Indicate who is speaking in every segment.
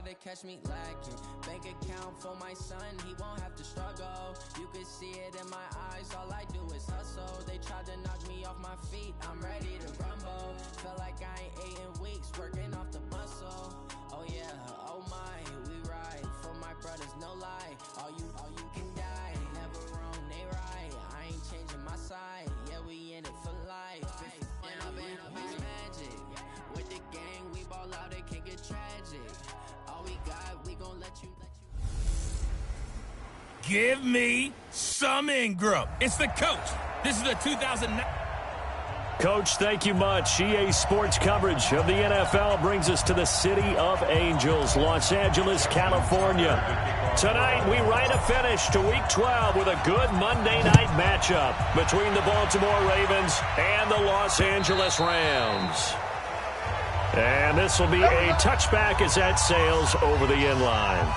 Speaker 1: to catch me lacking. Bank account for my son, he won't have to struggle. You can see it in my eyes, all I do is hustle. They tried to knock me off my feet, I'm ready to rumble. Felt like I ain't ate in weeks, working off the muscle. Oh yeah, oh my, we ride for my brothers, no lie. All you can die, never wrong, they right. I ain't changing my side, yeah, we in it for life. When up it's magic. With the gang, we ball out, it can get tragic. All we got, we gon' let you.
Speaker 2: Give me some Ingram. It's the coach. This is the 2009.
Speaker 3: Coach, thank you much. EA Sports coverage of the NFL brings us to the City of Angels, Los Angeles, California. Tonight, we write a finish to Week 12 with a good Monday night matchup between the Baltimore Ravens and the Los Angeles Rams. And this will be a touchback as that sails over the end line.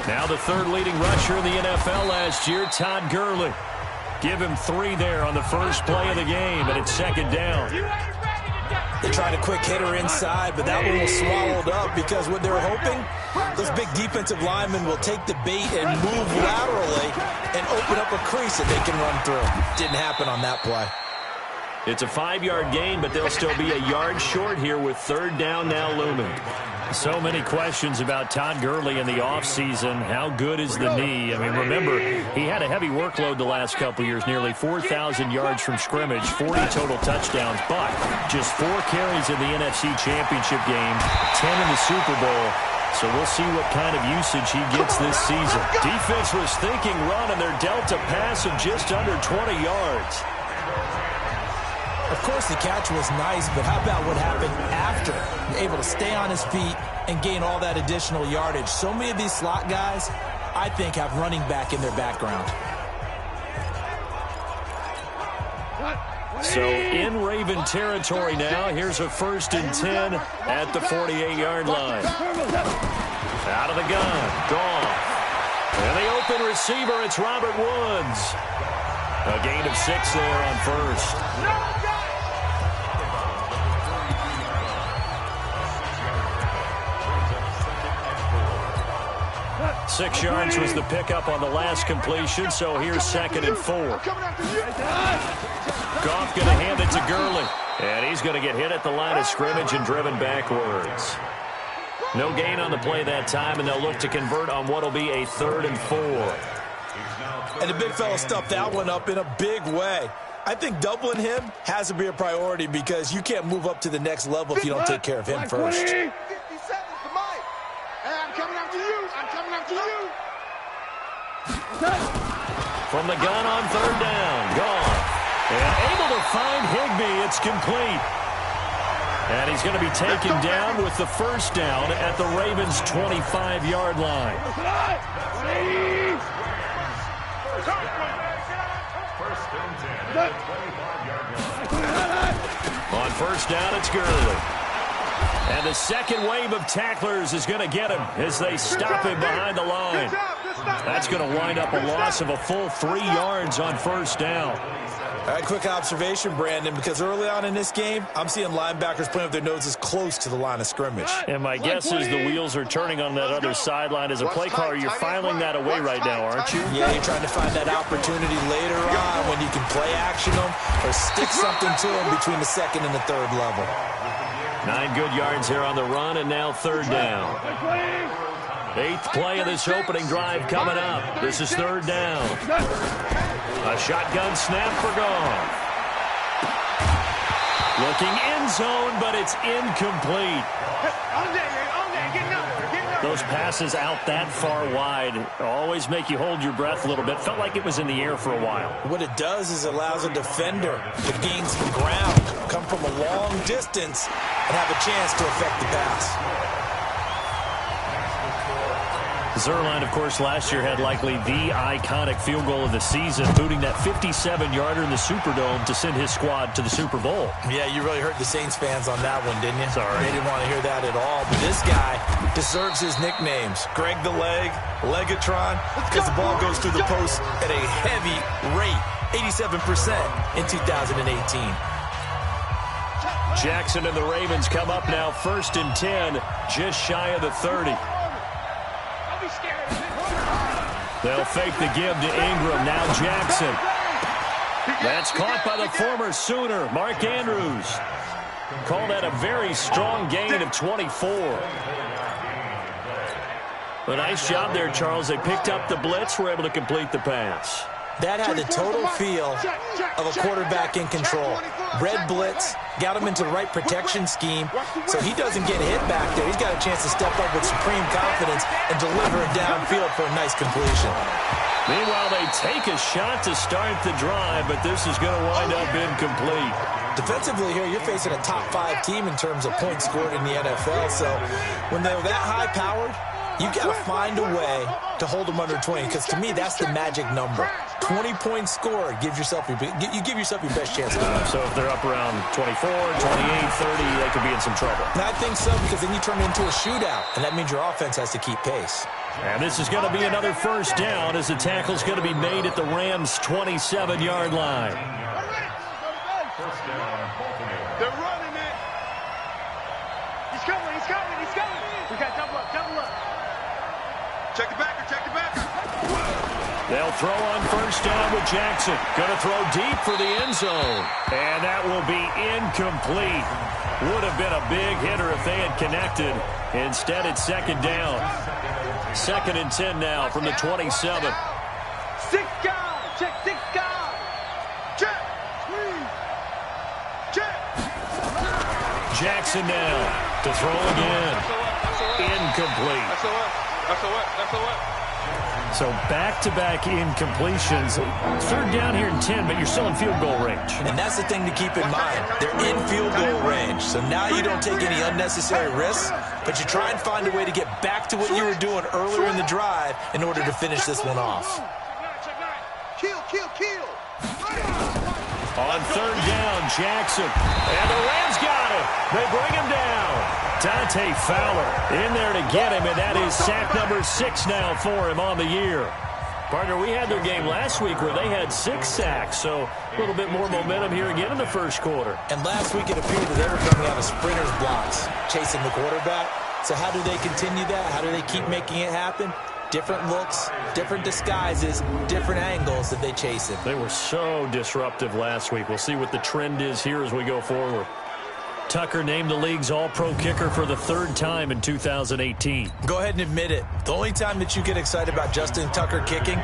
Speaker 3: Now the third leading rusher in the NFL last year, Todd Gurley. Give him 3 there on the first play of the game, and it's second down.
Speaker 4: They tried a quick hitter inside, but that one was swallowed up because what they're hoping, those big defensive linemen will take the bait and move laterally and open up a crease that they can run through. Didn't happen on that play.
Speaker 3: It's a 5-yard gain, but they'll still be a yard short here with third down now looming. So many questions about Todd Gurley in the offseason. How good is the knee? I mean, remember, he had a heavy workload the last couple years, nearly 4,000 yards from scrimmage, 40 total touchdowns, but just 4 carries in the NFC Championship game, 10 in the Super Bowl. So we'll see what kind of usage he gets this season. Defense was thinking run, and they're dealt a pass of just under 20 yards.
Speaker 4: Of course, the catch was nice, but how about what happened after? You're able to stay on his feet and gain all that additional yardage. So many of these slot guys, I think, have running back in their background.
Speaker 3: So in Raven territory now, here's a 1st and 10 at the 48-yard line. Out of the gun, gone. And the open receiver, it's Robert Woods. A gain of 6 there on first. 6 yards was the pickup on the last completion, so here's 2nd and 4. Goff going to hand it to Gurley, and he's going to get hit at the line of scrimmage and driven backwards. No gain on the play that time, and they'll look to convert on what will be a 3rd and 4.
Speaker 4: And the big fella stuffed that one up in a big way. I think doubling him has to be a priority because you can't move up to the next level if you don't take care of him first.
Speaker 3: From the gun on 3rd down, gone. And able to find Higbee, it's complete. And he's going to be taken down with the 1st down at the Ravens' 25-yard line. On 1st down, it's Gurley. And the second wave of tacklers is going to get him as they stop him behind the line. That's going to wind up a loss of a full 3 yards on 1st down.
Speaker 4: All right, quick observation, Brandon, because early on in this game, I'm seeing linebackers playing with their noses close to the line of scrimmage.
Speaker 3: And my guess is the wheels are turning on that other sideline. As a play caller, you're filing that away right now, aren't you?
Speaker 4: Yeah, you're trying to find that opportunity later on when you can play action them or stick something to them between the 2nd and the 3rd level.
Speaker 3: 9 good yards here on the run, and now 3rd down. 8th play of this opening drive coming up. This is 3rd down. A shotgun snap for Goff. Looking end zone, but it's incomplete. Those passes out that far wide always make you hold your breath a little bit. Felt like it was in the air for a while.
Speaker 4: What it does is it allows a defender to gain some ground, come from a long distance, and have a chance to affect the pass.
Speaker 3: Zuerlein, of course, last year had likely the iconic field goal of the season, booting that 57-yarder in the Superdome to send his squad to the Super Bowl.
Speaker 4: Yeah, you really hurt the Saints fans on that one, didn't you?
Speaker 3: Sorry.
Speaker 4: They didn't want to hear that at all. But this guy deserves his nicknames. Greg the Leg, Legatron, because the ball goes through the post at a heavy rate, 87% in 2018.
Speaker 3: Jackson and the Ravens come up now 1st and 10, just shy of the 30. They'll fake the give to Ingram. Now Jackson. That's caught by the former Sooner, Mark Andrews. Call that a very strong gain of 24. A nice job there, Charles. They picked up the blitz, were able to complete the pass.
Speaker 4: That had the total feel of a quarterback in control. Red blitz, got him into the right protection scheme, so he doesn't get hit back there. He's got a chance to step up with supreme confidence and deliver it downfield for a nice completion.
Speaker 3: Meanwhile, they take a shot to start the drive, but this is going to wind up incomplete.
Speaker 4: Defensively here, you're facing a top 5 team in terms of points scored in the NFL, so when they're that high-powered, you got to find a way to hold them under 20, because to me, that's the magic number. 20 points scored, you give yourself your best chance to win.
Speaker 3: So if they're up around 24, 28, 30, they could be in some trouble.
Speaker 4: And I think so, because then you turn it into a shootout, and that means your offense has to keep pace.
Speaker 3: And this is going to be another first down as the tackle's going to be made at the Rams' 27-yard line.
Speaker 5: They're running it. He's coming. We got double up. Check the backer.
Speaker 3: They'll throw on first down with Jackson. Going to throw deep for the end zone. And that will be incomplete. Would have been a big hitter if they had connected. Instead, it's second down. 2nd and 10 now from the 27.
Speaker 5: 6 guard. Check 6 guard. Check.
Speaker 3: Jackson now to throw again. Incomplete.
Speaker 5: That's a what?
Speaker 3: So back-to-back incompletions. 3rd down here and 10, but you're still in field goal range.
Speaker 4: And that's the thing to keep in mind. They're in field goal range. So now you don't take any unnecessary risks, but you try and find a way to get back to what you were doing earlier in the drive in order to finish this one off.
Speaker 5: Kill.
Speaker 3: On 3rd down, Jackson. And the Rams got it. They bring him down. Dante Fowler in there to get him, and that is sack number 6 now for him on the year. Partner, we had their game last week where they had 6 sacks, so a little bit more momentum here again in the first quarter.
Speaker 4: And last week it appeared that they were coming out of sprinters blocks, chasing the quarterback. So how do they continue that? How do they keep making it happen? Different looks, different disguises, different angles that they chase him.
Speaker 3: They were so disruptive last week. We'll see what the trend is here as we go forward. Tucker named the league's all-pro kicker for the 3rd time in 2018.
Speaker 4: Go ahead and admit it. The only time that you get excited about Justin Tucker kicking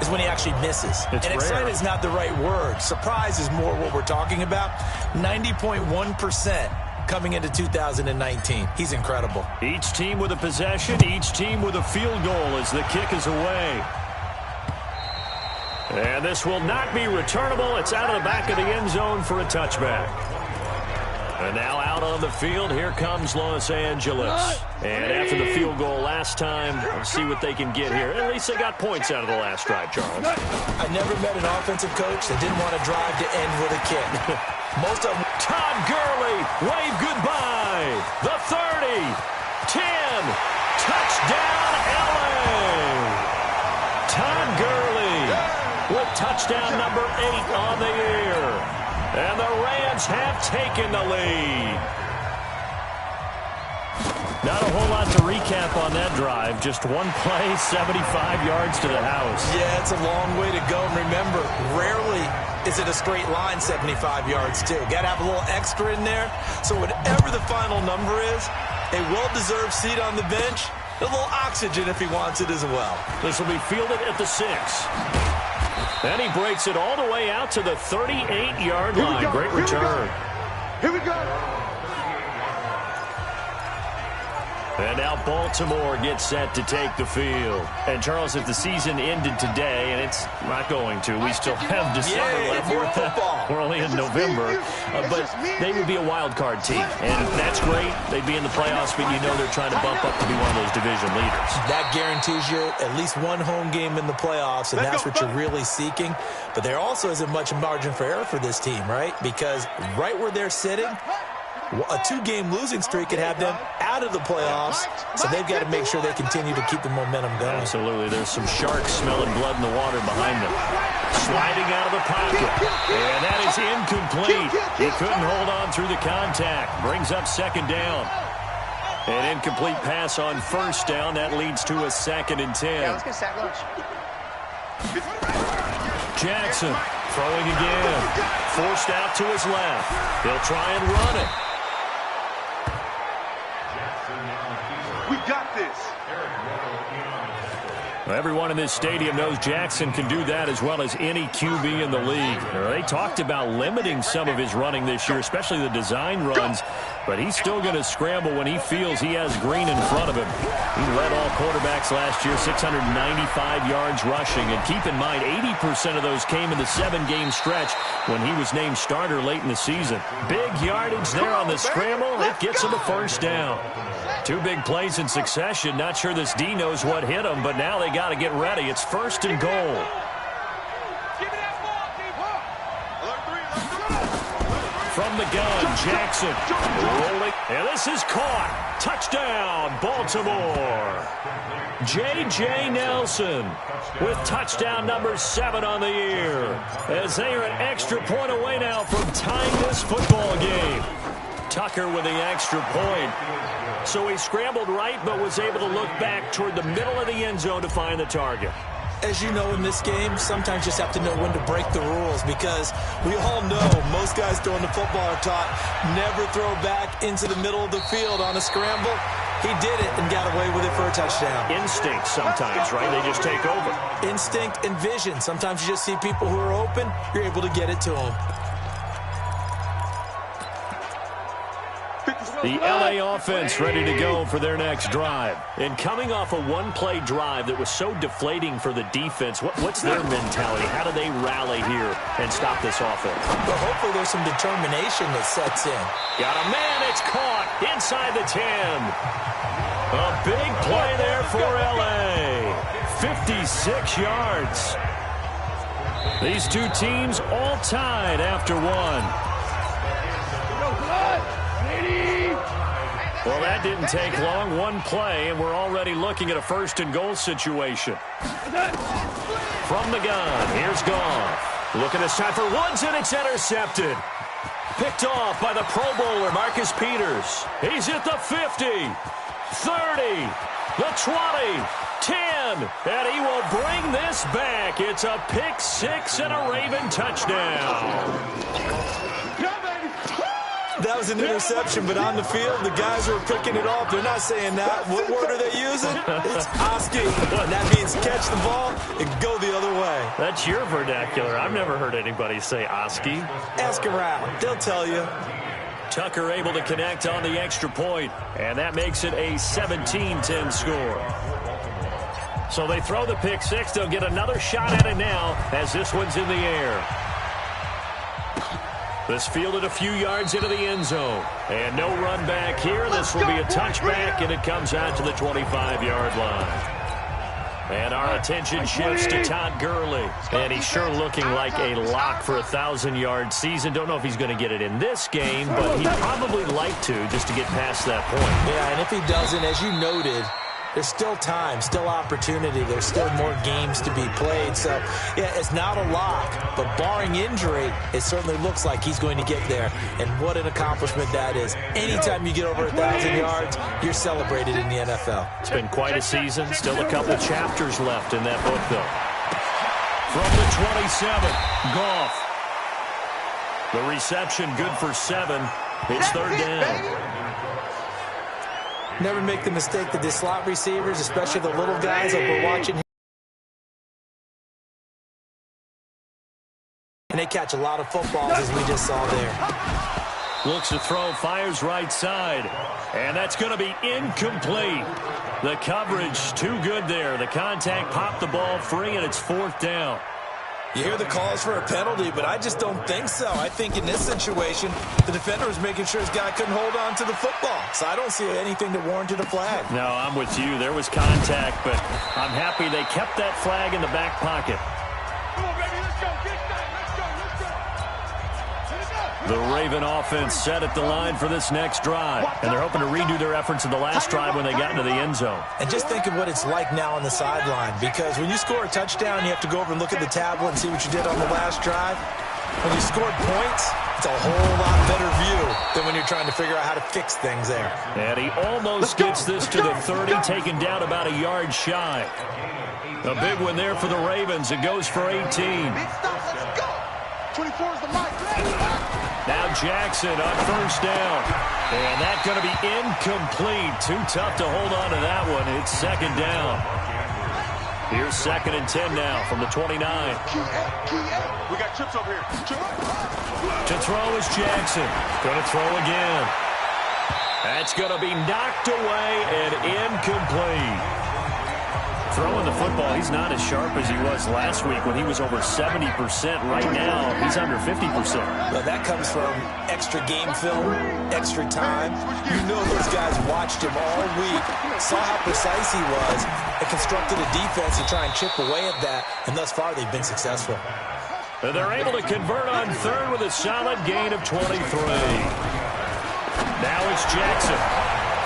Speaker 4: is when he actually misses.
Speaker 3: It's
Speaker 4: and
Speaker 3: rare.
Speaker 4: Excited is not the right word. Surprise is more what we're talking about. 90.1% coming into 2019. He's incredible.
Speaker 3: Each team with a possession, each team with a field goal as the kick is away. And this will not be returnable. It's out of the back of the end zone for a touchback. And now out on the field, here comes Los Angeles. And after the field goal last time, let's see what they can get here. At least they got points out of the last drive, Charles.
Speaker 4: I never met an offensive coach that didn't want to drive to end with a kick. Most of them.
Speaker 3: Todd Gurley, wave goodbye. The 30, 10, touchdown LA. Todd Gurley with touchdown number 8 on the year. And the Rams have taken the lead. Not a whole lot to recap on that drive. Just one play, 75 yards to the house.
Speaker 4: Yeah, it's a long way to go. And remember, rarely is it a straight line 75 yards, too. Got to have a little extra in there. So whatever the final number is, a well-deserved seat on the bench, a little oxygen if he wants it as well.
Speaker 3: This will be fielded at the 6. Then he breaks it all the way out to the 38-yard line. Great return.
Speaker 5: Here we go.
Speaker 3: And now Baltimore gets set to take the field. And, Charles, if the season ended today, and it's not going to, we still have December left.
Speaker 4: More football.
Speaker 3: We're only in November. But they would be a wild card team. And that's great. They'd be in the playoffs, but you know they're trying to bump up to be one of those division leaders.
Speaker 4: That guarantees you at least one home game in the playoffs, and that's what you're really seeking. But there also isn't much margin for error for this team, right? Because right where they're sitting, a 2-game losing streak could have them out of the playoffs, so they've got to make sure they continue to keep the momentum going.
Speaker 3: Absolutely. There's some sharks smelling blood in the water behind them. Sliding out of the pocket, and that is incomplete. He couldn't hold on through the contact. Brings up second down. An incomplete pass on first down. That leads to a 2nd and 10.
Speaker 5: Yeah, let's get sack lunch.
Speaker 3: Jackson throwing again. Forced out to his left. They'll try and run it.
Speaker 5: We got this.
Speaker 3: Everyone in this stadium knows Jackson can do that as well as any QB in the league. They talked about limiting some of his running this year, especially the design runs, but he's still going to scramble when he feels he has green in front of him. He led all quarterbacks last year, 695 yards rushing, and keep in mind 80% of those came in the 7-game stretch when he was named starter late in the season. Big yardage there on the scramble. It gets him a first down. 2 big plays in succession. Not sure this D knows what hit him, but now they got to get ready. It's 1st and goal. From the gun, Jackson rolling. And this is caught. Touchdown, Baltimore. J.J. Nelson with touchdown number 7 on the year, as they are an extra point away now from tying this football game. Tucker with the extra point. So he scrambled right, but was able to look back toward the middle of the end zone to find the target.
Speaker 4: As you know, in this game, sometimes you just have to know when to break the rules, because we all know most guys throwing the football are taught never throw back into the middle of the field on a scramble. He did it and got away with it for a touchdown.
Speaker 3: Instinct sometimes, right? They just take over.
Speaker 4: Instinct and vision. Sometimes you just see people who are open, you're able to get it to them.
Speaker 3: The L.A. offense ready to go for their next drive. And coming off a 1-play drive that was so deflating for the defense, what's their mentality? How do they rally here and stop this offense?
Speaker 4: Well, hopefully there's some determination that sets in.
Speaker 3: Got a man, it's caught inside the 10. A big play there for L.A. 56 yards. These two teams all tied after 1. Well, that didn't take long. 1 play, and we're already looking at a 1st and goal situation. From the gun, here's Goff. Looking this time for Woods, and it's intercepted. Picked off by the Pro Bowler, Marcus Peters. He's at the 50, 30, the 20, 10, and he will bring this back. It's a pick 6 and a Raven touchdown.
Speaker 4: That was an interception, but on the field, the guys who are picking it off, they're not saying that. What word are they using? It's Oski. And that means catch the ball and go the other way.
Speaker 3: That's your vernacular. I've never heard anybody say Oski.
Speaker 4: Ask around. They'll tell you.
Speaker 3: Tucker able to connect on the extra point, and that makes it a 17-10 score. So they throw the pick 6. They'll get another shot at it now as this one's in the air. This fielded a few yards into the end zone. And no run back here. This will be a touchback, and it comes out to the 25-yard line. And our attention shifts to Todd Gurley. And he's sure looking like a lock for a 1,000-yard season. Don't know if he's going to get it in this game, but he'd probably like to just to get past that point.
Speaker 4: Yeah, and if he doesn't, as you noted, there's still time, still opportunity. There's still more games to be played. So, yeah, it's not a lock, but barring injury, it certainly looks like he's going to get there. And what an accomplishment that is. Anytime you get over 1,000 yards, you're celebrated in the NFL.
Speaker 3: It's been quite a season. Still a couple chapters left in that book, though. From the 27, Goff. The reception good for 7. It's 3rd down.
Speaker 4: Never make the mistake that the slot receivers, especially the little guys like we're watching here, and they catch a lot of footballs, as we just saw there.
Speaker 3: Looks to throw, fires right side. And that's going to be incomplete. The coverage too good there. The contact popped the ball free, and it's 4th down.
Speaker 4: You hear the calls for a penalty, but I just don't think so. I think in this situation, the defender was making sure his guy couldn't hold on to the football. So I don't see anything that warranted a flag.
Speaker 3: No, I'm with you. There was contact, but I'm happy they kept that flag in the back pocket.
Speaker 5: Come on, baby, let's go. Get it done. Let's go. Let's go.
Speaker 3: The Raven offense set at the line for this next drive, and they're hoping to redo their efforts in the last drive when they got into the end zone.
Speaker 4: And just think of what it's like now on the sideline, because when you score a touchdown, you have to go over and look at the tablet and see what you did on the last drive. When you scored points, it's a whole lot better view than when you're trying to figure out how to fix things there.
Speaker 3: And he almost gets this to the 30, taken down about a yard shy. A big one there for the Ravens. It goes for 18.
Speaker 5: Big stop. Let's go. 24 is the mic.
Speaker 3: Now Jackson on 1st down. And that's going to be incomplete. Too tough to hold on to that one. It's 2nd down. Here's 2nd and 10 now from the 29.
Speaker 5: We got chips over here.
Speaker 3: To throw is Jackson. Going to throw again. That's going to be knocked away and incomplete. Throwing the football, he's not as sharp as he was last week when he was over 70%. Right now, he's under 50%.
Speaker 4: Well, that comes from extra game film, extra time. You know those guys watched him all week, saw how precise he was, and constructed a defense to try and chip away at that, and thus far they've been successful.
Speaker 3: And they're able to convert on 3rd with a solid gain of 23. Now it's Jackson.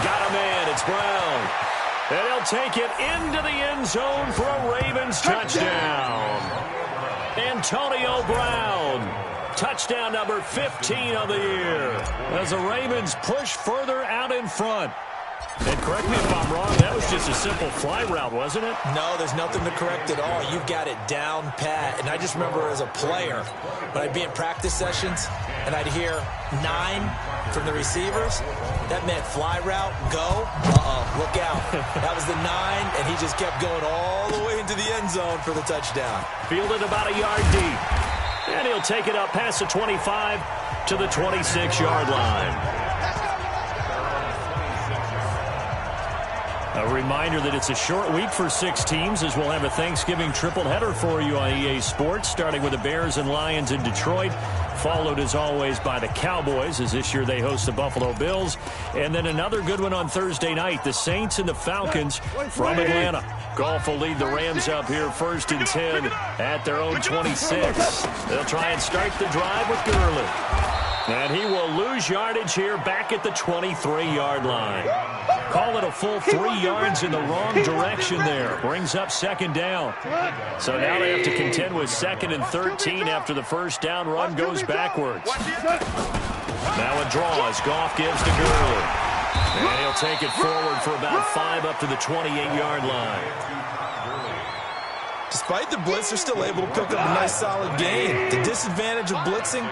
Speaker 3: Got a man. It's Brown. And he'll take it into the end zone for a Ravens touchdown. Antonio Brown. Touchdown number 15 of the year. As the Ravens push further out in front. And correct me if I'm wrong, that was just a simple fly route, wasn't it?
Speaker 4: No, there's nothing to correct at all. You've got it down pat. And I just remember as a player, when I'd be in practice sessions and I'd hear 9 from the receivers, that meant fly route, go, look out. That was the 9, and he just kept going all the way into the end zone for the touchdown.
Speaker 3: Fielded about a yard deep. And he'll take it up past the 25 to the 26-yard line. A reminder that it's a short week for 6 teams, as we'll have a Thanksgiving triple header for you on EA Sports, starting with the Bears and Lions in Detroit, followed as always by the Cowboys, as this year they host the Buffalo Bills, and then another good one on Thursday night, the Saints and the Falcons from Atlanta. Goff will lead the Rams up here 1st and 10 at their own 26. They'll try and start the drive with Gurley. And he will lose yardage here back at the 23-yard line. Call it a full 3 yards in the wrong direction there. Brings up 2nd down. So now they have to contend with 2nd and 13 after the first down run goes backwards. Now a draw as Goff gives to Gurley. And he'll take it forward for about 5 up to the 28-yard line.
Speaker 4: Despite the blitz, they're still able to pick up a nice solid gain. The disadvantage of blitzing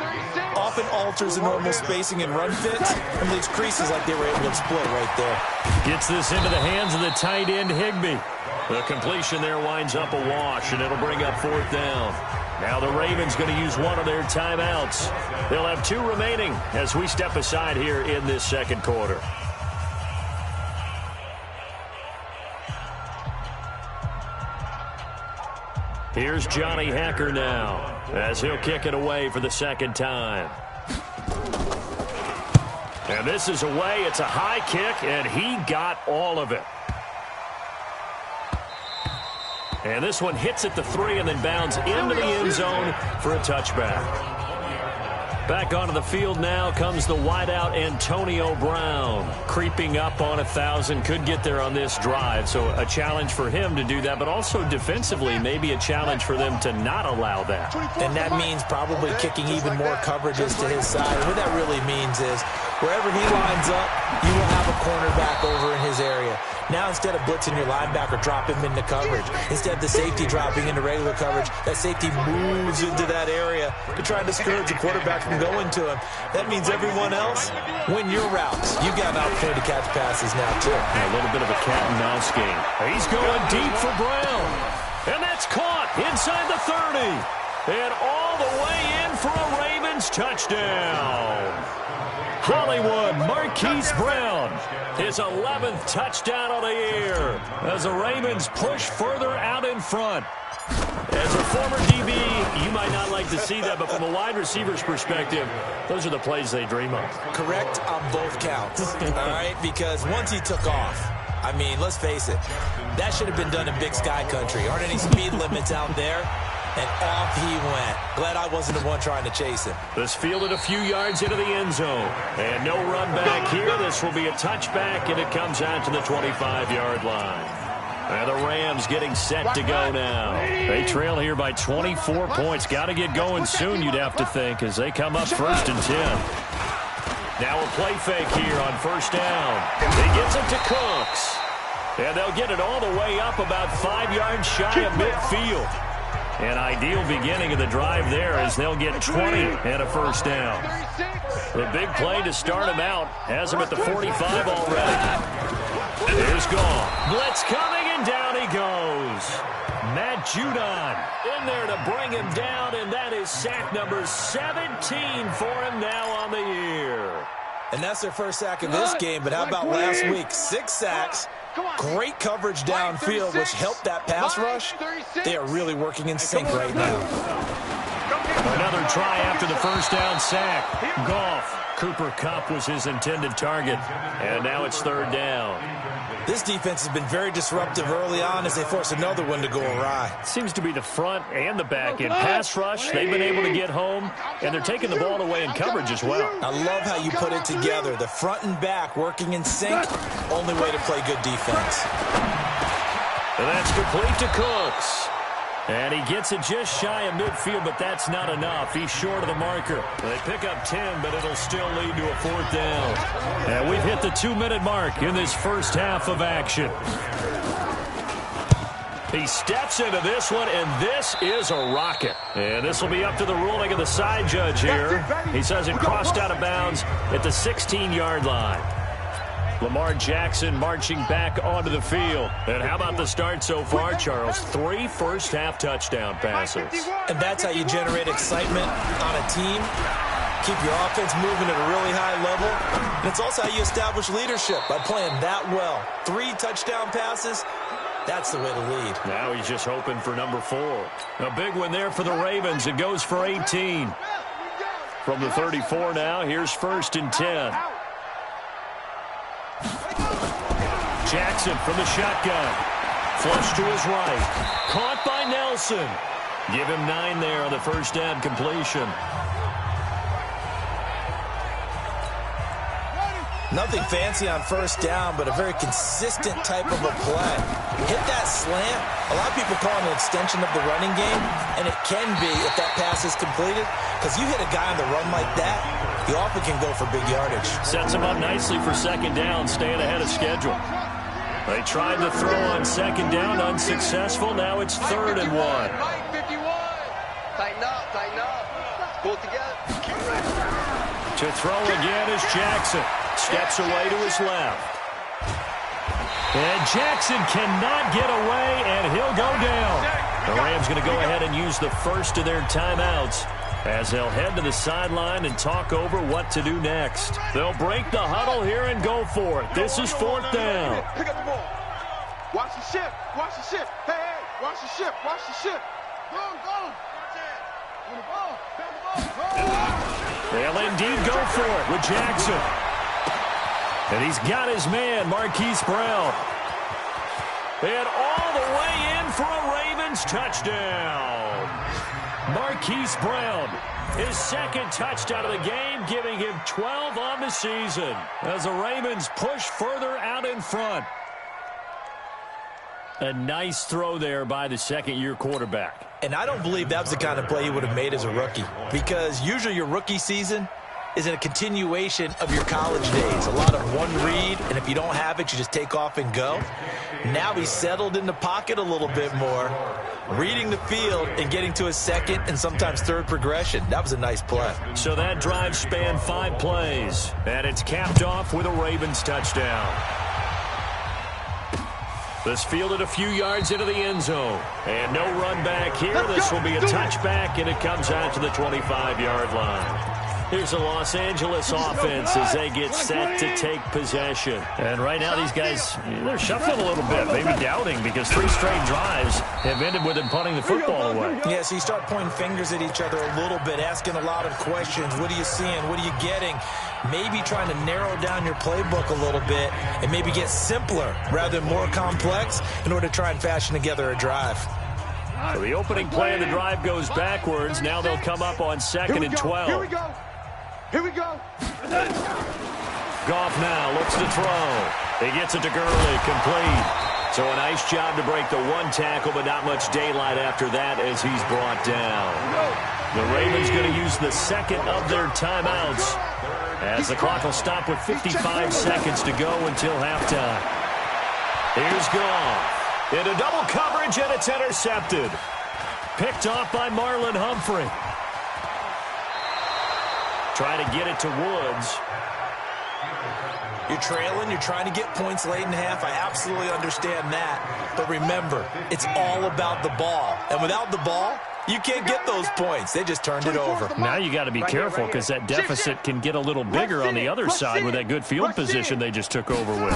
Speaker 4: often alters the normal spacing and run fits and leaves creases like they were able to exploit right there.
Speaker 3: Gets this into the hands of the tight end, Higbee. The completion there winds up a wash, and it'll bring up 4th down. Now the Ravens going to use one of their timeouts. They'll have 2 remaining as we step aside here in this 2nd quarter. Here's Johnny Hacker now, as he'll kick it away for the 2nd time. And this is away. It's a high kick, and he got all of it. And this one hits at the 3 and then bounds into the end zone for a touchback. Back onto the field now comes the wideout Antonio Brown. Creeping up on 1,000. Could get there on this drive. So a challenge for him to do that, but also defensively maybe a challenge for them to not allow that.
Speaker 4: And that means probably kicking even more coverages to his side. And what that really means is wherever he lines up, you will have a cornerback over in his area. Now instead of blitzing your linebacker, drop him into coverage. Instead of the safety dropping into regular coverage, that safety moves into that area to try and discourage the quarterback from going to him. That means everyone else, win your routes. You got an opportunity to catch passes now, too.
Speaker 3: A little bit of a cat and mouse game. He's going deep for Brown. And that's caught inside the 30. And all the way in for a Ravens touchdown. Hollywood Marquise Brown, his 11th touchdown of the year as the Ravens push further out in front. As a former DB, you might not like to see that, but from a wide receiver's perspective, those are the plays they dream of.
Speaker 4: Correct on both counts, all right? Because once he took off, I mean, let's face it, that should have been done in Big Sky Country. Aren't any speed limits out there? And off he went. Glad I wasn't the one trying to chase him.
Speaker 3: This fielded a few yards into the end zone. And no run back here. This will be a touchback, and it comes out to the 25-yard line. And the Rams getting set to go now. They trail here by 24 points. Got to get going soon, you'd have to think, as they come up 1st and 10. Now a play fake here on 1st down. He gets it to Cooks. And they'll get it all the way up about 5 yards shy of midfield. An ideal beginning of the drive there as they'll get 20 and a 1st down. The big play to start him out has him at the 45 already. Here's Goff. Blitz coming, and down he goes. Matt Judon in there to bring him down, and that is sack number 17 for him now on the year.
Speaker 4: And that's their first sack of this game, but how about last week? 6 sacks. Great coverage downfield, which helped that pass rush. They are really working in sync right now.
Speaker 3: Another try after the 1st down sack. Goff. Cooper Kupp was his intended target. And now it's 3rd down.
Speaker 4: This defense has been very disruptive early on as they force another one to go awry.
Speaker 3: Seems to be the front and the back in pass rush. They've been able to get home, and they're taking the ball away in coverage as well.
Speaker 4: I love how you put it together. The front and back working in sync. Only way to play good defense.
Speaker 3: And that's complete to Cooks. And he gets it just shy of midfield, but that's not enough. He's short of the marker. They pick up 10, but it'll still lead to a 4th down. And we've hit the 2-minute mark in this first half of action. He steps into this one, and this is a rocket. And this will be up to the ruling of the side judge here. He says it crossed out of bounds at the 16-yard line. Lamar Jackson marching back onto the field. And how about the start so far, Charles? 3 first-half touchdown passes.
Speaker 4: And that's how you generate excitement on a team. Keep your offense moving at a really high level. And it's also how you establish leadership by playing that well. 3 touchdown passes. That's the way to lead.
Speaker 3: Now he's just hoping for number 4. A big one there for the Ravens. It goes for 18. From the 34 now, here's 1st and 10. Jackson from the shotgun. Flush to his right. Caught by Nelson. Give him 9 there on the 1st down completion.
Speaker 4: Nothing fancy on 1st down, but a very consistent type of a play. Hit that slant. A lot of people call it an extension of the running game, and it can be if that pass is completed, because you hit a guy on the run like that, you often can go for big yardage.
Speaker 3: Sets him up nicely for 2nd down, staying ahead of schedule. They tried to throw on 2nd down, unsuccessful. Now it's 3rd and 1.
Speaker 5: Tighten up. Pull it together.
Speaker 3: To throw again is Jackson. Steps away to his left. And Jackson cannot get away, and he'll go down. The Rams going to go ahead and use the first of their timeouts as they'll head to the sideline and talk over what to do next. They'll break the huddle here and go for it. This is 4th down.
Speaker 5: Pick up the ball. Watch the ship. Hey, watch the ship. Go.
Speaker 3: They'll indeed go for it with Jackson. And he's got his man, Marquise Brown. And all the way in for a Ravens touchdown. Marquise Brown, his 2nd touchdown of the game, giving him 12 on the season as the Ravens push further out in front. A nice throw there by the 2nd-year quarterback.
Speaker 4: And I don't believe that was the kind of play he would have made as a rookie, because usually your rookie season is in a continuation of your college days. A lot of one read, and if you don't have it, you just take off and go. Now he's settled in the pocket a little bit more, reading the field and getting to his 2nd and sometimes 3rd progression. That was a nice play.
Speaker 3: So that drive spanned 5 plays, and it's capped off with a Ravens touchdown. This fielded a few yards into the end zone. And no run back here. This will be a touchback, and it comes out to the 25-yard line. Here's the Los Angeles offense as they get set to take possession. And right now these guys, they're shuffling a little bit, maybe doubting, because 3 straight drives have ended with them punting the football away.
Speaker 4: Yeah, so you start pointing fingers at each other a little bit, asking a lot of questions. What are you seeing? What are you getting? Maybe trying to narrow down your playbook a little bit and maybe get simpler rather than more complex in order to try and fashion together a drive.
Speaker 3: So the opening play of the drive goes backwards. Now they'll come up on 2nd and 12.
Speaker 5: Here we go. Here we go.
Speaker 3: Goff now looks to throw. He gets it to Gurley, complete. So a nice job to break the 1 tackle, but not much daylight after that as he's brought down. The Ravens going to use the 2nd of their timeouts as the clock will stop with 55 seconds to go until halftime. Here's Goff. Into double coverage, and it's intercepted. Picked off by Marlon Humphrey. Trying to get it to Woods.
Speaker 4: You're trailing. You're trying to get points late in half. I absolutely understand that. But remember, it's all about the ball. And without the ball, you can't get those points. They just turned it over.
Speaker 3: Now you got to be careful because that deficit can get a little bigger on the other side with that good field position they just took over with.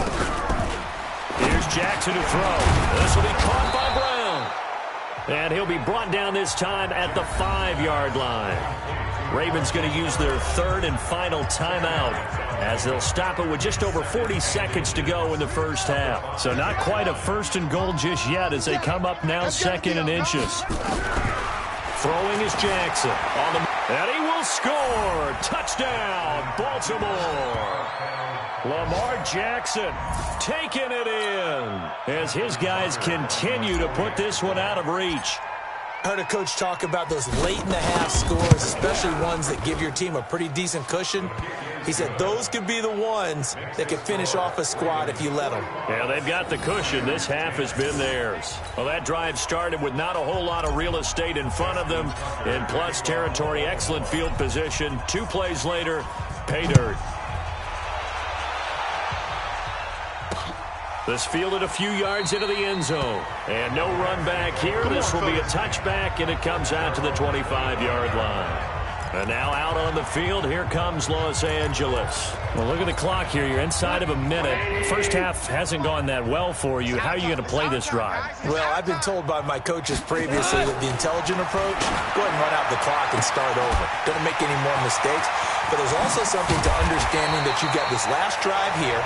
Speaker 3: Here's Jackson to throw. This will be caught by Brown. And he'll be brought down this time at the 5-yard line. Ravens going to use their 3rd and final timeout as they'll stop it with just over 40 seconds to go in the first half. So not quite a 1st and goal just yet as they come up now 2nd and inches. Throwing is Jackson. And he will score. Touchdown, Baltimore. Lamar Jackson taking it in as his guys continue to put this one out of reach.
Speaker 4: I heard a coach talk about those late-in-the-half scores, especially ones that give your team a pretty decent cushion. He said those could be the ones that could finish off a squad if you let them.
Speaker 3: Yeah, they've got the cushion. This half has been theirs. Well, that drive started with not a whole lot of real estate in front of them. In plus territory, excellent field position. 2 plays later, pay dirt. This fielded a few yards into the end zone. And no run back here. This will be a touchback, and it comes out to the 25-yard line. And now out on the field, here comes Los Angeles. Well, look at the clock here. You're inside of a minute. First half hasn't gone that well for you. How are you going to play this drive?
Speaker 4: Well, I've been told by my coaches previously that the intelligent approach, go ahead and run out the clock and start over. Don't make any more mistakes. But there's also something to understanding that you got this last drive here.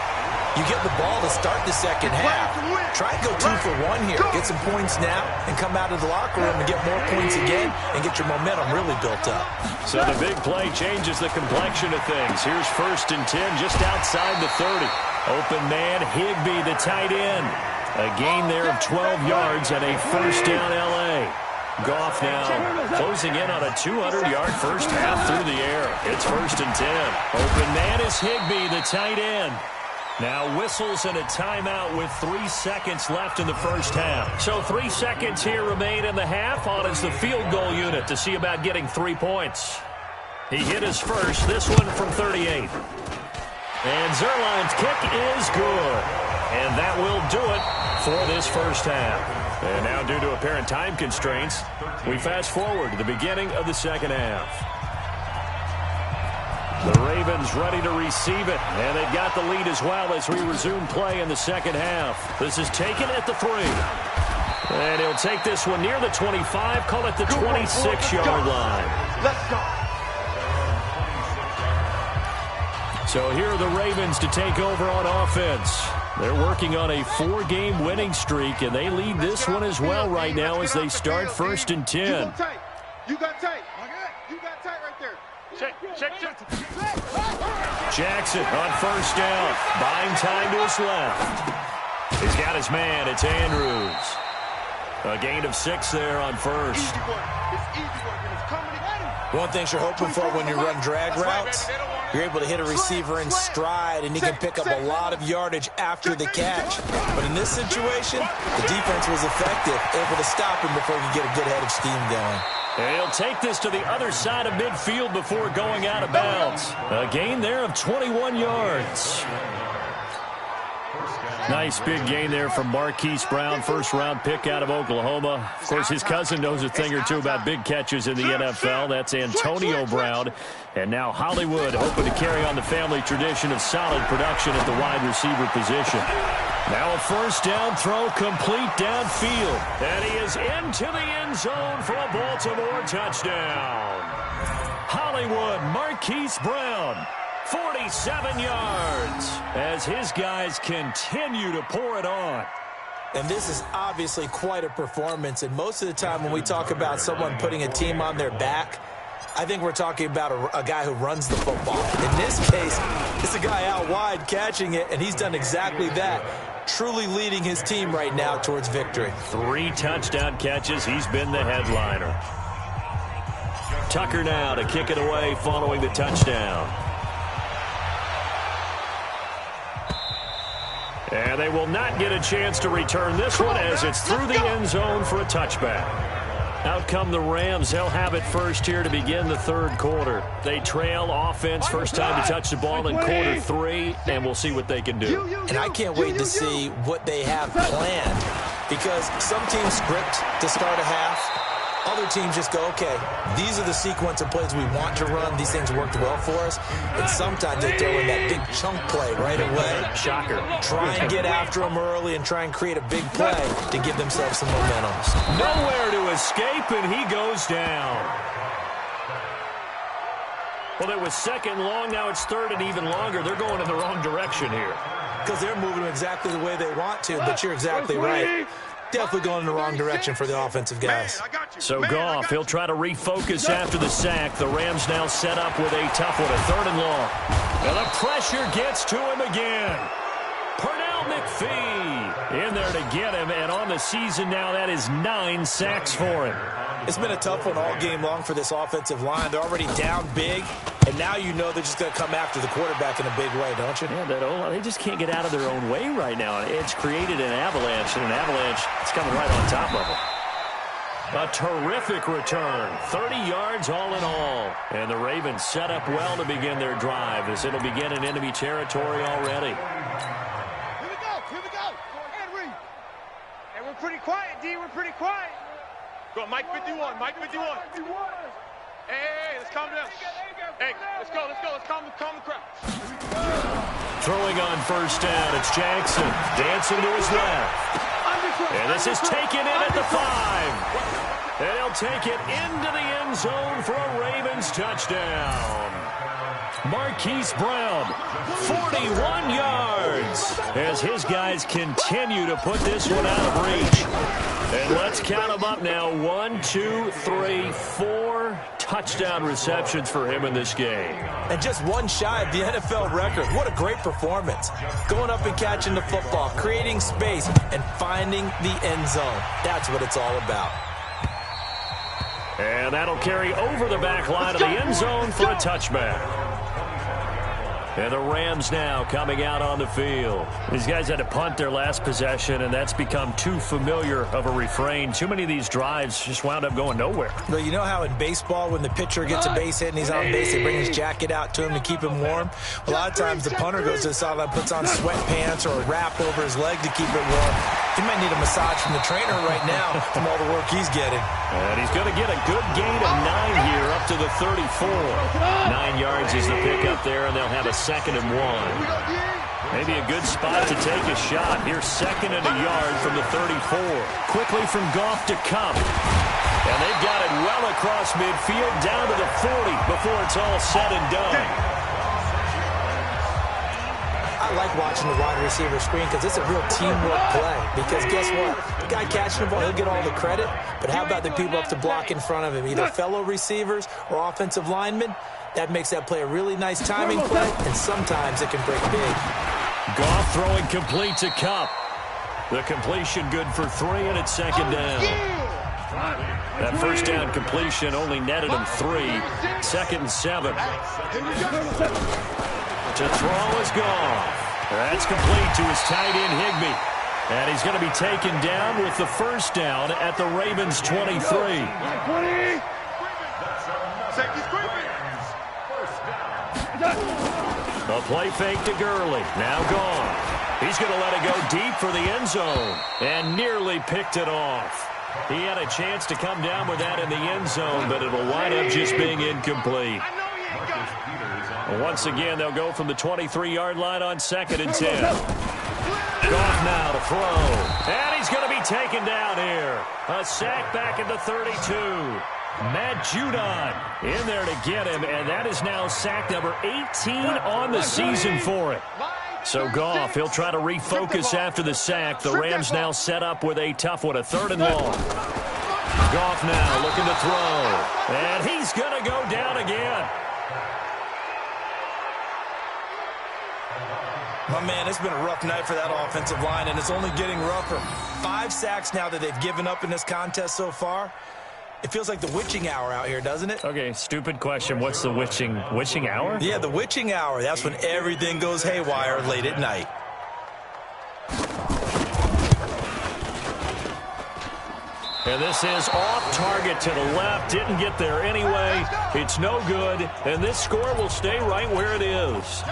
Speaker 4: You get the ball to start the second half. Try and go 2 for 1 here. Get some points now and come out of the locker room and get more points again and get your momentum really built up.
Speaker 3: So the big play changes the complexion of things. Here's 1st and 10 just outside the 30. Open man, Higbee, the tight end. A gain there of 12 yards and a first down L.A. Goff now closing in on a 200-yard first half through the air. It's 1st and 10. Open man is Higbee, the tight end. Now whistles and a timeout with 3 seconds left in the first half. So 3 seconds here remain in the half. On is the field goal unit to see about getting 3 points. He hit his first, this one from 38. And Zerline's kick is good. And that will do it for this first half. And now due to apparent time constraints, we fast forward to the beginning of the second half. The Ravens ready to receive it, and they've got the lead as well as we resume play in the second half. This is taken at the 3. And he'll take this one near the 25, call it the 26-yard line.
Speaker 5: Let's go.
Speaker 3: So here are the Ravens to take over on offense. They're working on a 4-game winning streak, and they lead this one as well right now as they start 1st and 10.
Speaker 5: You got tight. You got tight. You got tight right there. Check.
Speaker 3: Jackson on first down. Buying time to his left. He's got his man. It's Andrews. A gain of 6 there on first.
Speaker 5: Easy work. It's easy work, and it's coming together.
Speaker 4: One thing you're hoping for when you run drag routes, you're able to hit a receiver in stride, and he can pick up a lot of yardage after the catch. But in this situation, the defense was effective, able to stop him before he could get a good head of steam going.
Speaker 3: And he'll take this to the other side of midfield before going out of bounds. A gain there of 21 yards. Nice big gain there from Marquise Brown, first-round pick out of Oklahoma. Of course, his cousin knows a thing or two about big catches in the NFL. That's Antonio Brown. And now Hollywood hoping to carry on the family tradition of solid production at the wide receiver position. Now a first down throw, complete downfield. And he is into the end zone for a Baltimore touchdown. Hollywood, Marquise Brown, 47 yards as his guys continue to pour it on.
Speaker 4: And this is obviously quite a performance. And most of the time when we talk about someone putting a team on their back, I think we're talking about a guy who runs the football. In this case, it's a guy out wide catching it, and he's done exactly that, truly leading his team right now towards victory.
Speaker 3: 3 touchdown catches. He's been the headliner. Tucker now to kick it away following the touchdown. And they will not get a chance to return this one as it's through the end zone for a touchback. Out come the Rams. They'll have it first here to begin the third quarter. They trail offense, first time to touch the ball in quarter 3, and we'll see what they can do.
Speaker 4: And I can't wait to see what they have planned, because some teams script to start a half. Other teams just go, okay, these are the sequence of plays we want to run. These things worked well for us. And sometimes they throw in that big chunk play right away.
Speaker 3: Shocker.
Speaker 4: Try and get after them early and try and create a big play to give themselves some momentum.
Speaker 3: Nowhere to escape, and he goes down. Well, it was second long. Now it's third and even longer. They're going in the wrong direction here.
Speaker 4: Because they're moving exactly the way they want to, but you're exactly right. Definitely going in the wrong direction for the offensive guys.
Speaker 3: So Goff, he'll try to refocus after the sack. The Rams now set up with a tough one, a third and long. And the pressure gets to him again. Pernell McPhee in there to get him, and on the season now, that is 9 sacks for him.
Speaker 4: It's been a tough one all game long for this offensive line. They're already down big, and now you know they're just going to come after the quarterback in a big way, don't you?
Speaker 3: Yeah, they just can't get out of their own way right now. It's created an avalanche, and an avalanche is coming right on top of them. A terrific return, 30 yards all in all. And the Ravens set up well to begin their drive as it'll begin in enemy territory already.
Speaker 5: Here we go. And read. And we're pretty quiet, D. We're pretty quiet. Go, Mike 51, Mike 51. Hey, let's calm down. Hey, let's go. Let's calm the crowd.
Speaker 3: Throwing on first down, it's Jackson. Dancing to his left. And this is taken in at the 5. And he'll take it into the end zone for a Ravens touchdown. Marquise Brown, 41 yards, as his guys continue to put this one out of reach. And let's count them up now. 1, 2, 3, 4 touchdown receptions for him in this game.
Speaker 4: And just one shy of the NFL record. What a great performance. Going up and catching the football, creating space, and finding the end zone. That's what it's all about.
Speaker 3: And that'll carry over the back line of the end zone for a touchback. And the Rams now coming out on the field. These guys had to punt their last possession, and that's become too familiar of a refrain. Too many of these drives just wound up going nowhere.
Speaker 4: Well, you know how in baseball, when the pitcher gets a base hit and he's on base, they bring his jacket out to him to keep him warm? A lot of times the punter goes to the sideline, puts on sweatpants or a wrap over his leg to keep it warm. He might need a massage from the trainer right now from all the work he's getting.
Speaker 3: And he's going to get a good gain of 9 here up to the 34. 9 yards is the pickup there, and they'll have a 2nd and 1. Maybe a good spot to take a shot. Here's 2nd and a yard from the 34. Quickly from Goff to Cup. And they've got it well across midfield down to the 40 before it's all said and done.
Speaker 4: I like watching the wide receiver screen because it's a real teamwork play. Because guess what? The guy catching the ball, he'll get all the credit. But how about the people up to block in front of him? Either fellow receivers or offensive linemen. That makes that play a really nice timing play, and sometimes it can break big.
Speaker 3: Goff throwing complete to Cup. The completion good for 3, and it's 2nd down. That first down completion only netted him 3. 2nd and 7. To throw is Goff. That's complete to his tight end, Higbee. And he's going to be taken down with the first down at the Ravens' 23. A play fake to Gurley. Now gone. He's going to let it go deep for the end zone and nearly picked it off. He had a chance to come down with that in the end zone, but it'll wind up just being incomplete. Once again, they'll go from the 23-yard line on 2nd and 10. Goff now to throw. And he's going to be taken down here. A sack back at the 32. Matt Judon in there to get him, and that is now sack number 18 on the season for it. So Goff, he'll try to refocus after the sack. The Rams now set up with a tough one, a 3rd and long. Goff now looking to throw. And he's going to go down again.
Speaker 4: My man, it's been a rough night for that offensive line, and it's only getting rougher. 5 sacks now that they've given up in this contest so far. It feels like the witching hour out here, doesn't it?
Speaker 3: Okay, stupid question. What's the witching hour?
Speaker 4: Yeah, the witching hour. That's when everything goes haywire late at night.
Speaker 3: And this is off target to the left. Didn't get there anyway. It's no good. And this score will stay right where it is.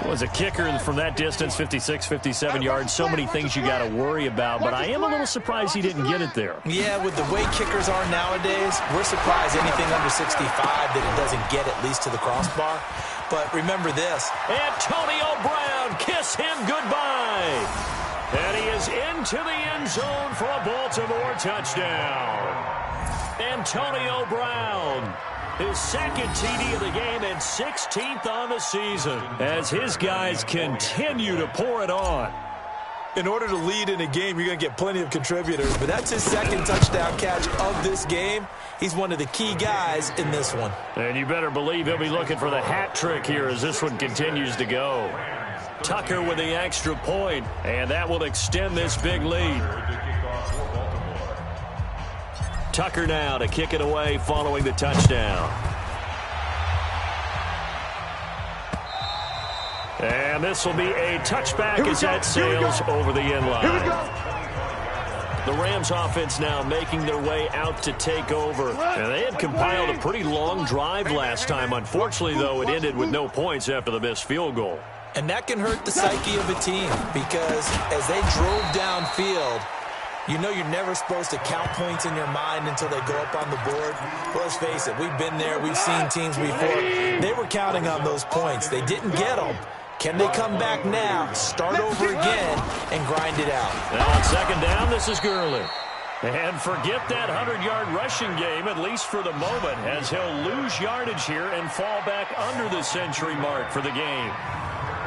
Speaker 3: Was a kicker from that distance, 56, 57 yards. So many things you got to worry about, but I am a little surprised he didn't get it there.
Speaker 4: Yeah, with the way kickers are nowadays, we're surprised anything under 65 that it doesn't get at least to the crossbar. But remember this.
Speaker 3: Antonio Brown, kiss him goodbye. And he is into the end zone for a Baltimore touchdown. Antonio Brown. His 2nd TD of the game and 16th on the season as his guys continue to pour it on.
Speaker 4: In order to lead in a game, you're going to get plenty of contributors, but that's his 2nd touchdown catch of this game. He's one of the key guys in this one.
Speaker 3: And you better believe he'll be looking for the hat trick here as this one continues to go. Tucker with the extra point, and that will extend this big lead. Tucker now to kick it away following the touchdown. And this will be a touchback as that sails over the end line. The Rams offense now making their way out to take over. And they had compiled a pretty long drive last time. Unfortunately, though, it ended with no points after the missed field goal.
Speaker 4: And that can hurt the psyche of a team because as they drove downfield, you know you're never supposed to count points in your mind until they go up on the board. Well, let's face it, we've been there. We've seen teams before. They were counting on those points. They didn't get them. Can they come back now, start over again, and grind it out?
Speaker 3: Now on 2nd down, this is Gurley. And forget that 100-yard rushing game, at least for the moment, as he'll lose yardage here and fall back under the century mark for the game.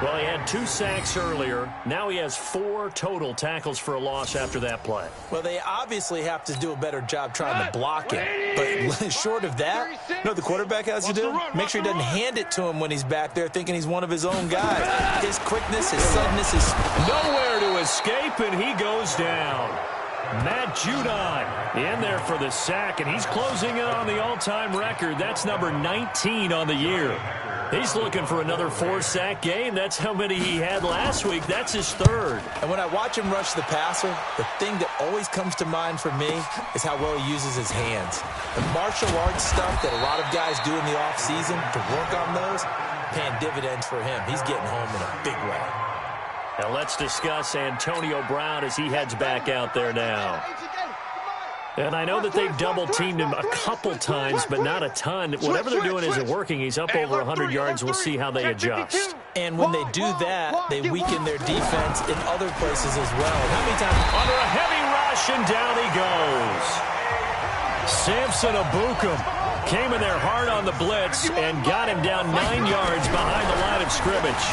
Speaker 3: Well, he had 2 sacks earlier. Now he has 4 total tackles for a loss after that play.
Speaker 4: Well, they obviously have to do a better job trying to block it. But short of that, you know what the quarterback has to do? Make sure he doesn't hand it to him when he's back there thinking he's one of his own guys. His quickness, his suddenness is
Speaker 3: nowhere to escape, and he goes down. Matt Judon in there for the sack, and he's closing in on the all-time record. That's number 19 on the year. He's looking for another 4-sack game. That's how many he had last week. That's his 3rd.
Speaker 4: And when I watch him rush the passer, the thing that always comes to mind for me is how well he uses his hands. The martial arts stuff that a lot of guys do in the offseason to work on those, paying dividends for him. He's getting home in a big way.
Speaker 3: Now let's discuss Antonio Brown as he heads back out there now. And I know that they've double-teamed him a couple times, but not a ton. Whatever they're doing isn't working. He's up over 100 yards. We'll see how they adjust.
Speaker 4: And when they do that, they weaken their defense in other places as well. How many times?
Speaker 3: Under a heavy rush, and down he goes. Samson Abukum came in there hard on the blitz and got him down 9 yards behind the line of scrimmage.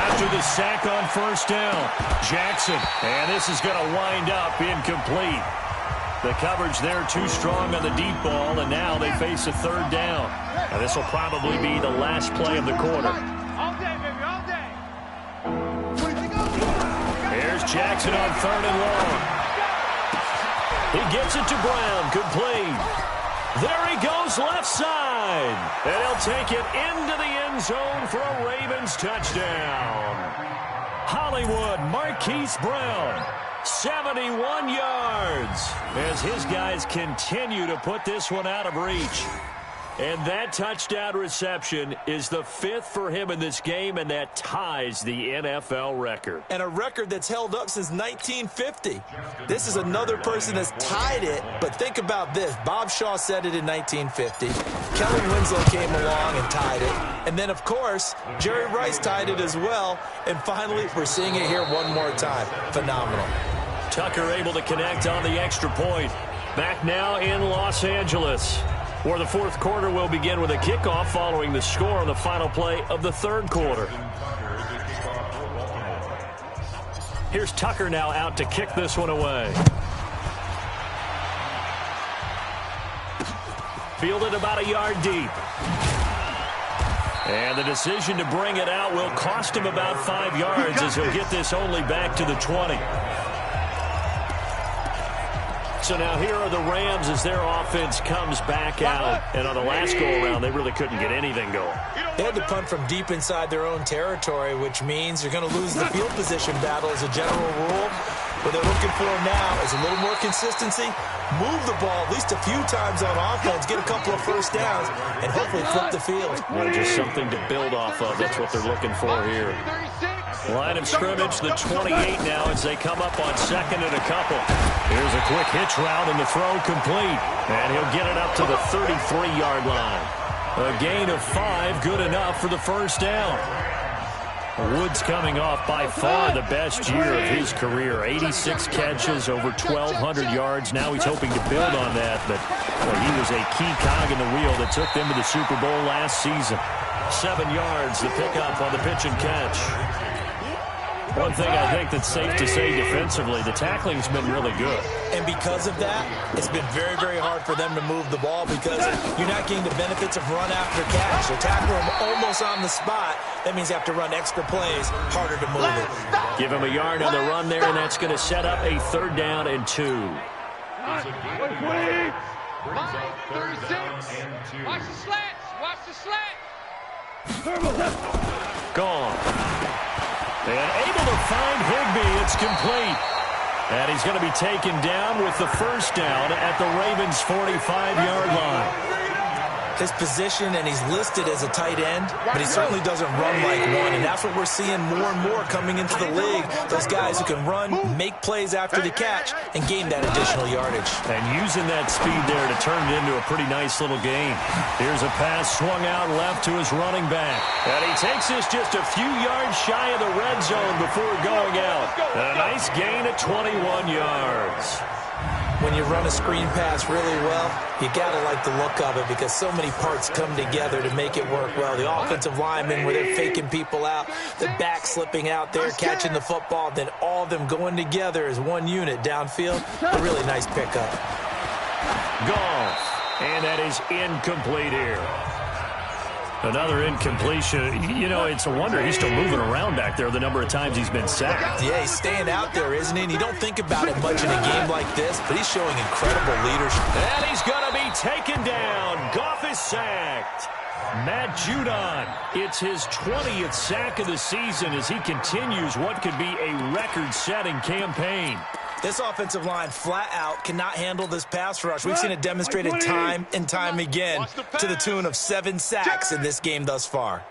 Speaker 3: After the sack on 1st down, Jackson, and this is going to wind up incomplete. The coverage there too strong on the deep ball, and now they face a 3rd down. And this will probably be the last play of the quarter.
Speaker 5: All day, baby, all day.
Speaker 3: Here's Jackson on 3rd and long. He gets it to Brown, complete. There he goes left side. And he'll take it into the end zone for a Ravens touchdown. Hollywood Marquise Brown, 71 yards, as his guys continue to put this one out of reach. And that touchdown reception is the 5th for him in this game, and that ties the NFL record.
Speaker 4: And a record that's held up since 1950. This is another person that's tied it, but think about this. Bob Shaw said it in 1950. Kelly Winslow came along and tied it. And then, of course, Jerry Rice tied it as well. And finally, we're seeing it here one more time. Phenomenal.
Speaker 3: Tucker able to connect on the extra point. Back now in Los Angeles, where the fourth quarter will begin with a kickoff following the score on the final play of the third quarter. Here's Tucker now out to kick this one away. Fielded about a yard deep. And the decision to bring it out will cost him about 5 yards as he'll get this only back to the 20. So now here are the Rams as their offense comes back out. And on the last go-around, they really couldn't get anything going.
Speaker 4: They had to punt from deep inside their own territory, which means you're going to lose the field position battle as a general rule. What they're looking for now is a little more consistency, move the ball at least a few times on offense, get a couple of first downs, and hopefully flip the field.
Speaker 3: Well, just something to build off of. That's what they're looking for here. Line of scrimmage, the 28 now as they come up on second and a couple. Here's a quick hitch route and the throw complete. And he'll get it up to the 33-yard line. A gain of 5, good enough for the first down. Woods coming off by far the best year of his career. 86 catches, over 1,200 yards. Now he's hoping to build on that, but well, he was a key cog in the wheel that took them to the Super Bowl last season. 7 yards, the pickup on the pitch and catch. One thing I think that's safe to say defensively, the tackling's been really good.
Speaker 4: And because of that, it's been very, very hard for them to move the ball because you're not getting the benefits of run after catch. They're tackling them almost on the spot. That means you have to run extra plays, harder to move it.
Speaker 3: Give him a yard on the run there, and that's going to set up a 3rd down and 2.
Speaker 5: 36. Watch the slats. Watch the slats.
Speaker 3: Gone. And able to find Higbee. It's complete. And he's going to be taken down with the first down at the Ravens' 45-yard line.
Speaker 4: His position, and he's listed as a tight end, but he certainly doesn't run like one, and that's what we're seeing more and more coming into the league. Those guys who can run, make plays after the catch, and gain that additional yardage.
Speaker 3: And using that speed there to turn it into a pretty nice little game. Here's a pass swung out left to his running back. And he takes this just a few yards shy of the red zone before going out. And a nice gain of 21 yards.
Speaker 4: When you run a screen pass really well, you got to like the look of it because so many parts come together to make it work well. The offensive linemen where they're faking people out, the back slipping out there, catching the football, then all of them going together as one unit downfield. A really nice pickup.
Speaker 3: Goff, and that is incomplete here. Another incompletion. You know, it's a wonder he's still moving around back there the number of times he's been sacked.
Speaker 4: Yeah, he's staying out there, isn't he? And you don't think about it much in a game like this, but he's showing incredible leadership.
Speaker 3: And he's going to be taken down. Goff is sacked. Matt Judon, it's his 20th sack of the season as he continues what could be a record-setting campaign.
Speaker 4: This offensive line flat out cannot handle this pass rush. We've seen it demonstrated time and time again to the tune of 7 sacks in this game thus far.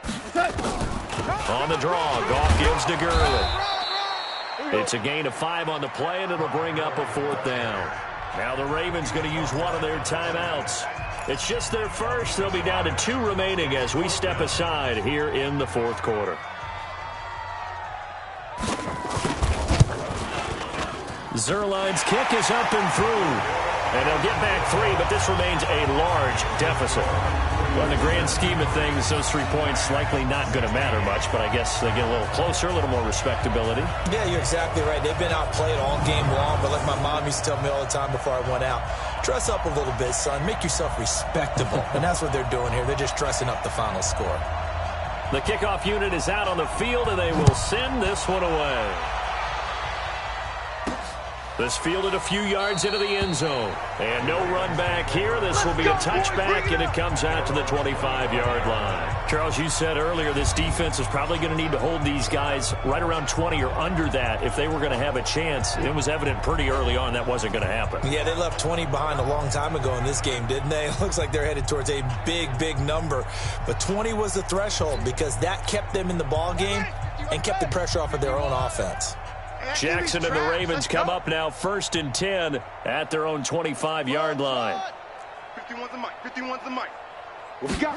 Speaker 3: On the draw, Goff gives to Gurley. It's a gain of 5 on the play, and it'll bring up a 4th down. Now the Ravens going to use one of their timeouts. It's just their first. They'll be down to 2 remaining as we step aside here in the 4th quarter. Zerline's kick is up and through. And they'll get back 3, but this remains a large deficit. Well, in the grand scheme of things, those 3 points likely not going to matter much, but I guess they get a little closer, a little more respectability.
Speaker 4: Yeah, you're exactly right. They've been outplayed all game long, but like my mom used to tell me all the time before I went out, dress up a little bit, son. Make yourself respectable. And that's what they're doing here. They're just dressing up the final score.
Speaker 3: The kickoff unit is out on the field, and they will send this one away. This fielded a few yards into the end zone. And no run back here. This will be a touchback, and it comes out to the 25-yard line. Charles, you said earlier this defense is probably going to need to hold these guys right around 20 or under that if they were going to have a chance. It was evident pretty early on that wasn't going to happen.
Speaker 4: Yeah, they left 20 behind a long time ago in this game, didn't they? It looks like they're headed towards a big, big number. But 20 was the threshold because that kept them in the ball game and kept the pressure off of their own offense.
Speaker 3: Jackson and the Ravens come up now 1st and 10 at their own 25-yard line.
Speaker 5: 51's the mic. 51's the mic.
Speaker 2: What we got?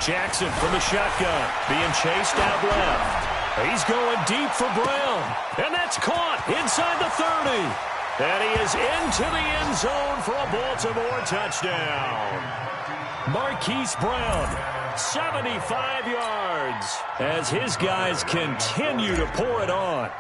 Speaker 3: Jackson from the shotgun, being chased out left. He's going deep for Brown, and that's caught inside the 30. And he is into the end zone for a Baltimore touchdown. Marquise Brown, 75 yards, as his guys continue to pour it on.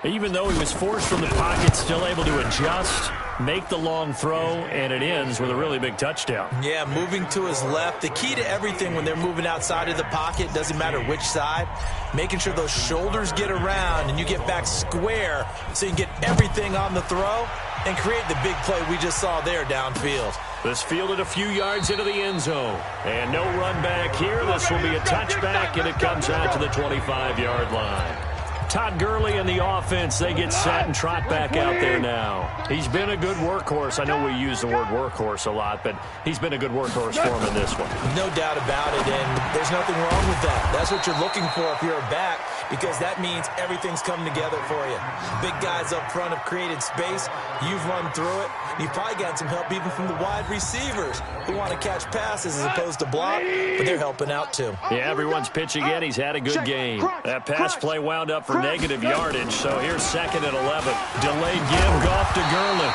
Speaker 3: Even though he was forced from the pocket, still able to adjust, make the long throw, and it ends with a really big touchdown.
Speaker 4: Yeah, moving to his left. The key to everything when they're moving outside of the pocket, doesn't matter which side, making sure those shoulders get around and you get back square so you can get everything on the throw and create the big play we just saw there downfield.
Speaker 3: This fielded a few yards into the end zone. And no run back here. This will be a touchback, and it comes out to the 25-yard line. Todd Gurley and the offense, they get set and trot back out there now. He's been a good workhorse. I know we use the word workhorse a lot, but he's been a good workhorse for him in this one.
Speaker 4: No doubt about it, and there's nothing wrong with that. That's what you're looking for if you're a back, because that means everything's coming together for you. Big guys up front have created space. You've run through it. You've probably gotten some help even from the wide receivers who want to catch passes as opposed to block, but they're helping out too.
Speaker 3: Yeah, everyone's pitching in. He's had a good game. That pass play wound up for negative yardage, so here's 2nd and 11. Delayed give, Goff to Gurley.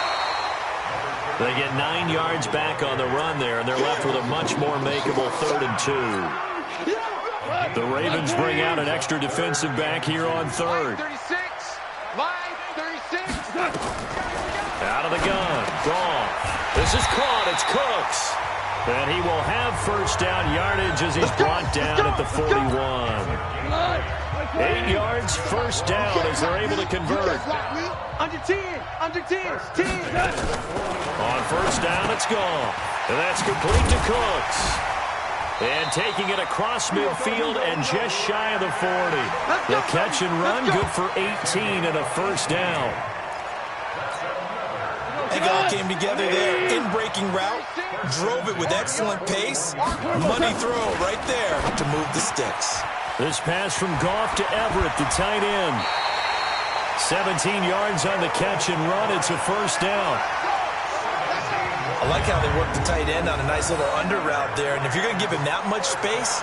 Speaker 3: They get 9 yards back on the run there, and they're left with a much more makeable 3rd and 2. The Ravens bring out an extra defensive back here on 3rd.
Speaker 5: Line 36.
Speaker 3: Out of the gun, Goff. This is caught, it's Cooks. And he will have 1st down yardage as he's brought down at the 41. 8 yards, 1st down as they're able to convert.
Speaker 5: Under 10, 10.
Speaker 3: On 1st down, it's gone. And that's complete to Cooks. And taking it across midfield and just shy of the 40. The catch and run, good for 18 and a 1st down.
Speaker 4: It all came together there. In-breaking route, drove it with excellent pace. Money throw right there to move the sticks.
Speaker 3: This pass from Goff to Everett, the tight end. 17 yards on the catch and run. It's a 1st down.
Speaker 4: I like how they work the tight end on a nice little under route there. And if you're going to give him that much space,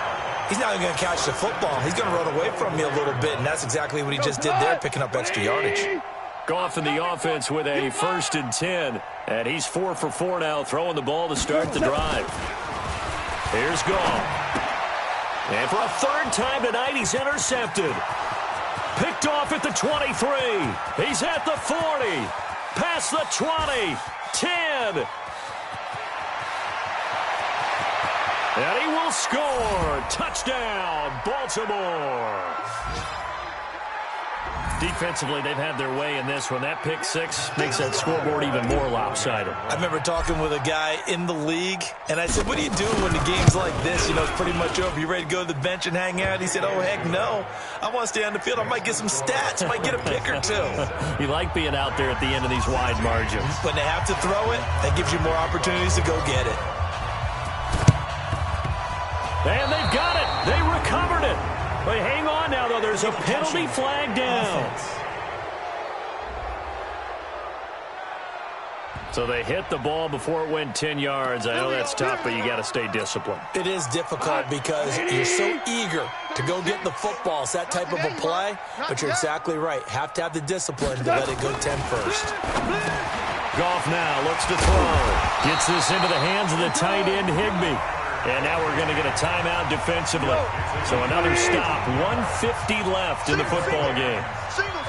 Speaker 4: he's not going to catch the football. He's going to run away from you a little bit, and that's exactly what he just did there, picking up extra yardage.
Speaker 3: Goff in the offense with a 1st and 10. And he's 4 for 4 now, throwing the ball to start the drive. Here's Goff. And for a 3rd time tonight, he's intercepted. Picked off at the 23. He's at the 40. Past the 20. 10. And he will score. Touchdown, Baltimore. Defensively, they've had their way in this one. That pick 6 makes that scoreboard even more lopsided.
Speaker 4: I remember talking with a guy in the league, and I said, what do you do when the game's like this? You know, it's pretty much over. You ready to go to the bench and hang out? He said, oh, heck no. I want to stay on the field. I might get some stats. I might get a pick or 2.
Speaker 3: You like being out there at the end of these wide margins.
Speaker 4: When they have to throw it, that gives you more opportunities to go get it.
Speaker 3: And they've got it. They recovered it. But hang on now, though. There's a penalty flag down. So they hit the ball before it went 10 yards. I know that's tough, but you got to stay disciplined.
Speaker 4: It is difficult because you're so eager to go get the football. It's that type of a play, but you're exactly right. Have to have the discipline to let it go 10 first.
Speaker 3: Goff now looks to throw. Gets this into the hands of the tight end, Higbee. And now we're going to get a timeout defensively. So another stop. 1:50 left in the football game.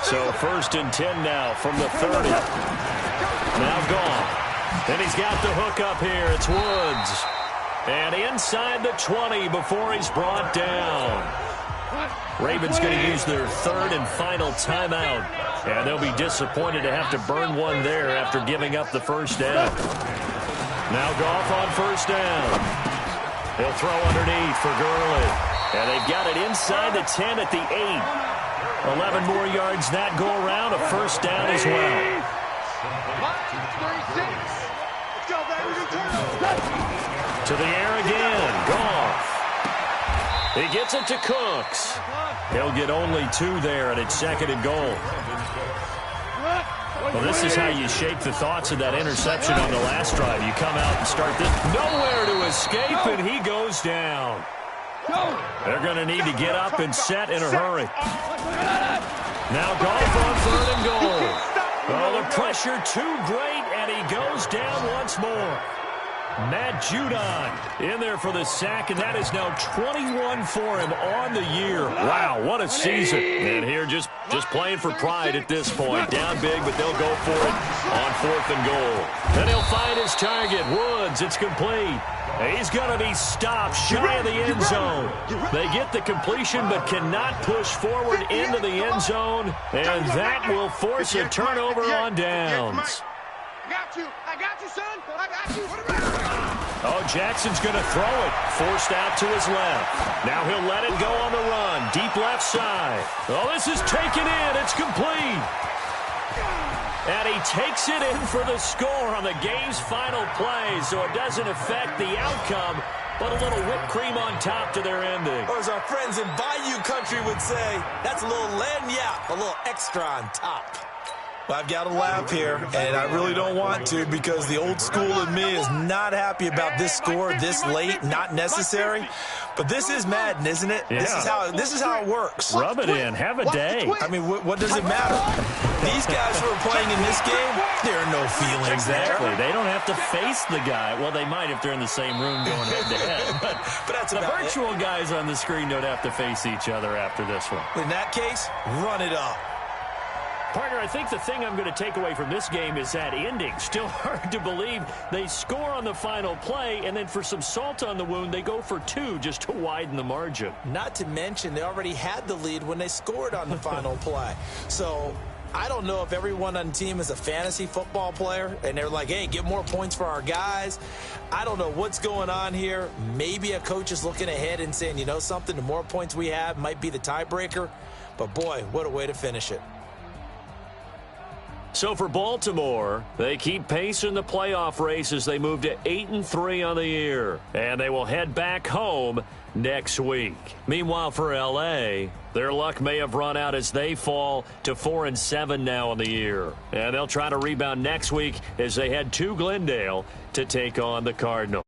Speaker 3: So 1st and 10 now from the 30. Now Goff. And he's got the hook up here. It's Woods. And inside the 20 before he's brought down. Ravens going to use their third and final timeout. And they'll be disappointed to have to burn one there after giving up the first down. Now Goff on first down. He'll throw underneath for Gurley. And they've got it inside the 10 at the 8. 11 more yards that go around, a first down as well. To the air again, Goff. He gets it to Cooks. He'll get only 2 there, and it's second and goal. Well, this is how you shape the thoughts of that interception on the last drive. You come out and start this. Nowhere to escape, and he goes down. They're going to need to get up and set in a hurry. Now Goff on third and goal. Oh, the pressure too great, and he goes down once more. Matt Judon in there for the sack, and that is now 21 for him on the year. Wow, what a season. And here just playing for pride at this point. Down big, but they'll go for it on fourth and goal. Then he'll find his target. Woods, it's complete. He's going to be stopped shy of the end zone. They get the completion but cannot push forward into the end zone, and that will force a turnover on downs.
Speaker 5: I got you, son. I got you.
Speaker 3: Oh, Jackson's going to throw it. Forced out to his left. Now he'll let it go on the run. Deep left side. Oh, this is taken in. It's complete. And he takes it in for the score on the game's final play, so it doesn't affect the outcome, but a little whipped cream on top to their ending.
Speaker 4: Or as our friends in Bayou Country would say, that's a little lagniappe, a little extra on top. I've got to laugh here, and I really don't want to because the old school in me is not happy about this score this late, not necessary. But this is Madden, isn't it?
Speaker 3: Yeah.
Speaker 4: This is how it works.
Speaker 3: Rub it in. Have a day.
Speaker 4: I mean, what does it matter? These guys who are playing in this game, there are no feelings
Speaker 3: Exactly.
Speaker 4: there.
Speaker 3: They don't have to face the guy. Well, they might if they're in the same room going head-to-head. But
Speaker 4: that's
Speaker 3: the
Speaker 4: about
Speaker 3: virtual guys on the screen don't have to face each other after this one.
Speaker 4: In that case, run it up.
Speaker 3: Partner, I think the thing I'm going to take away from this game is that ending. Still hard to believe they score on the final play, and then for some salt on the wound, they go for 2 just to widen the margin.
Speaker 4: Not to mention, they already had the lead when they scored on the final play. So I don't know if everyone on the team is a fantasy football player, and they're like, hey, get more points for our guys. I don't know what's going on here. Maybe a coach is looking ahead and saying, you know something, the more points we have might be the tiebreaker. But, boy, what a way to finish it.
Speaker 3: So for Baltimore, they keep pace in the playoff race as they move to 8-3 on the year. And they will head back home next week. Meanwhile, for L.A., their luck may have run out as they fall to 4-7 now on the year. And they'll try to rebound next week as they head to Glendale to take on the Cardinals.